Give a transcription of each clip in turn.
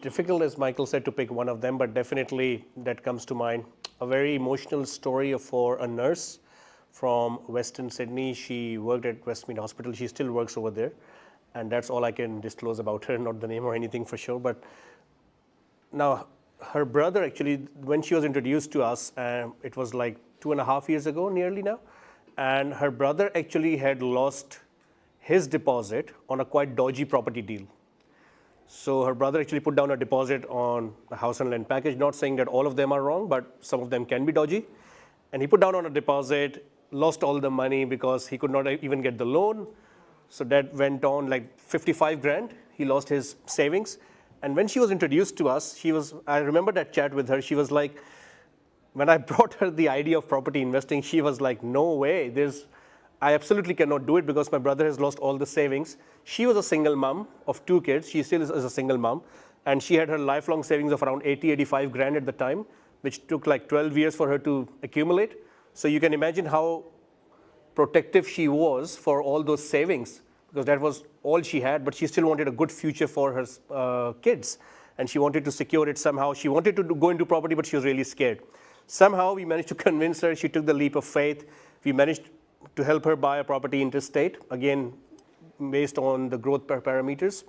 difficult, as Michael said, to pick one of them, but definitely that comes to mind. A very emotional story for a nurse from Western Sydney. She worked at Westmead Hospital. She still works over there. And that's all I can disclose about her, not the name or anything for sure. But now, her brother actually, when she was introduced to us, it was like 2.5 years ago, nearly now. And her brother actually had lost his deposit on a quite dodgy property deal. So her brother actually put down a deposit on a house and land package, not saying that all of them are wrong, but some of them can be dodgy. And he put down on a deposit, lost all the money because he could not even get the loan. So that went on like 55 grand. He lost his savings. And when she was introduced to us, I remember that chat with her. She was like, when I brought her the idea of property investing, she was like, no way. I absolutely cannot do it because my brother has lost all the savings. She was a single mom of 2 kids. She still is a single mom. And she had her lifelong savings of around 85 grand at the time, which took like 12 years for her to accumulate. So you can imagine how protective she was for all those savings, because that was all she had, but she still wanted a good future for her kids. And she wanted to secure it somehow. She wanted to go into property, but she was really scared. Somehow we managed to convince her. She took the leap of faith. We managed to help her buy a property interstate, again, based on the growth parameters.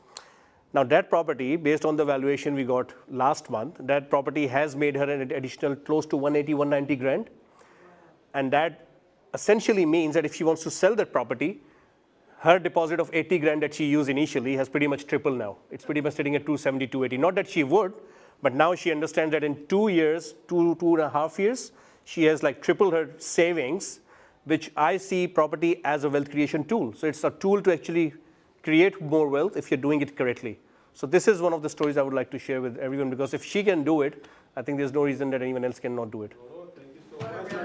Now that property, based on the valuation we got last month, that property has made her an additional close to 180, 190 grand. And that essentially means that if she wants to sell that property, her deposit of 80 grand that she used initially has pretty much tripled now. It's pretty much sitting at 270, 280. Not that she would, but now she understands that in 2 years, 2.5 years, she has like tripled her savings, which I see property as a wealth creation tool. So it's a tool to actually create more wealth if you're doing it correctly. So this is one of the stories I would like to share with everyone, because if she can do it, I think there's no reason that anyone else cannot do it. Thank you so much.